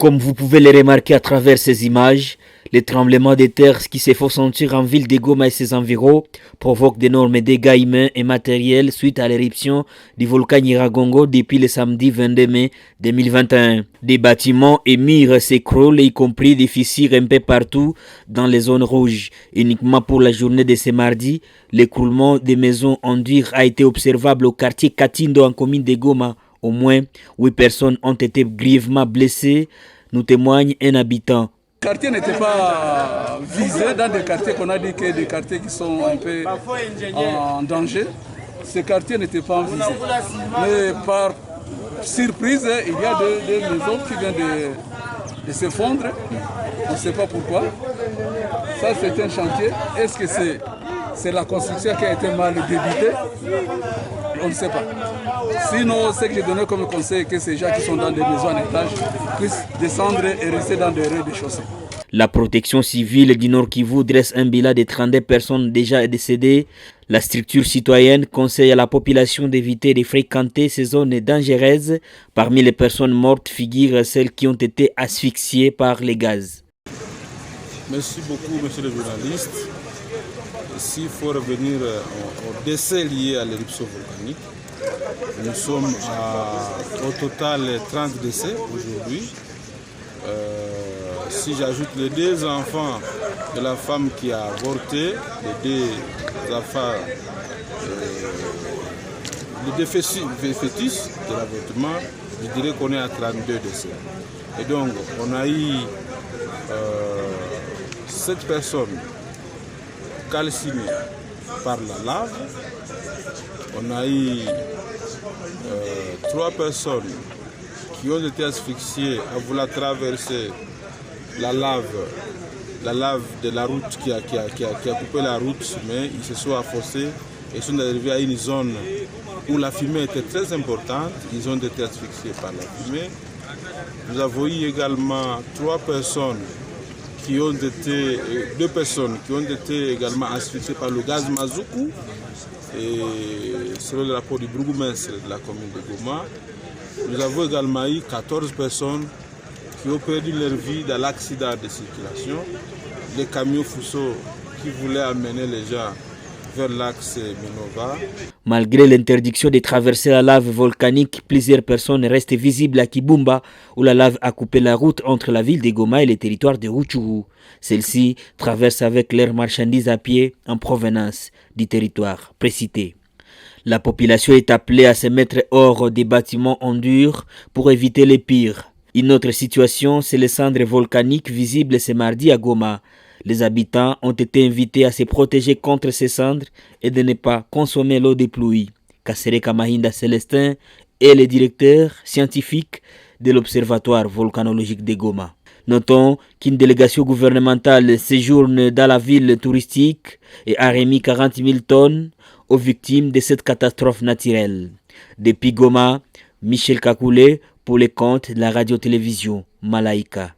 Comme vous pouvez le remarquer à travers ces images, les tremblements de terre qui se font sentir en ville de Goma et ses environs provoquent d'énormes dégâts humains et matériels suite à l'éruption du volcan Nyiragongo depuis le samedi 22 mai 2021. Des bâtiments et murs s'écroulent, y compris des fissures un peu partout dans les zones rouges. Uniquement pour la journée de ce mardi, l'écroulement des maisons en dur a été observable au quartier Katindo en commune de Goma. Au moins 8 personnes ont été grièvement blessées, nous témoigne un habitant. Le quartier n'était pas visé dans des quartiers qu'on a dit que des quartiers qui sont un peu en danger. Ce quartier n'était pas visé. Mais par surprise, il y a des maisons qui viennent de s'effondrer. On ne sait pas pourquoi. Ça, c'est un chantier. Est-ce que c'est la construction qui a été mal débutée? On ne sait pas. Sinon, ce que j'ai donné comme conseil, que ces gens qui sont dans des maisons en étage puissent descendre et rester dans des rez-de-chaussée. La protection civile du Nord Kivu dresse un bilan de 32 personnes déjà décédées. La structure citoyenne conseille à la population d'éviter de fréquenter ces zones dangereuses. Parmi les personnes mortes figurent celles qui ont été asphyxiées par les gaz. Merci beaucoup, monsieur le journaliste. S'il faut revenir au décès lié à l'éruption volcanique, nous sommes au total 30 décès aujourd'hui. Si j'ajoute les 2 enfants de la femme qui a avorté, les 2 enfants, les 2 fœtus de l'avortement, je dirais qu'on est à 32 décès. Et donc, on a eu 7 personnes calcinées par la lave. On a eu 3 personnes qui ont été asphyxiées à vouloir traverser la lave de la route qui a coupé la route, mais ils se sont affossés et sont arrivés à une zone où la fumée était très importante. Ils ont été asphyxiés par la fumée. Nous avons eu également 2 personnes qui ont été également asphyxiées par le gaz Mazuku. Et selon le rapport du bourgmestre de la commune de Goma, nous avons également eu 14 personnes qui ont perdu leur vie dans l'accident de circulation. Les camions Fuso qui voulaient amener les gens vers l'axe Minova. Malgré l'interdiction de traverser la lave volcanique, plusieurs personnes restent visibles à Kibumba, où la lave a coupé la route entre la ville de Goma et le territoire de Rutshuru. Celles-ci traversent avec leurs marchandises à pied en provenance du territoire précité. La population est appelée à se mettre hors des bâtiments en dur pour éviter les pires. Une autre situation, c'est les cendres volcaniques visibles ce mardi à Goma. Les habitants ont été invités à se protéger contre ces cendres et de ne pas consommer l'eau des pluies. Kasereka Mahinda Célestin est le directeur scientifique de l'Observatoire volcanologique de Goma. Notons qu'une délégation gouvernementale séjourne dans la ville touristique et a remis 40 000 tonnes aux victimes de cette catastrophe naturelle. Depuis Goma, Michel Kakoulé pour les comptes de la radio-télévision Malaika.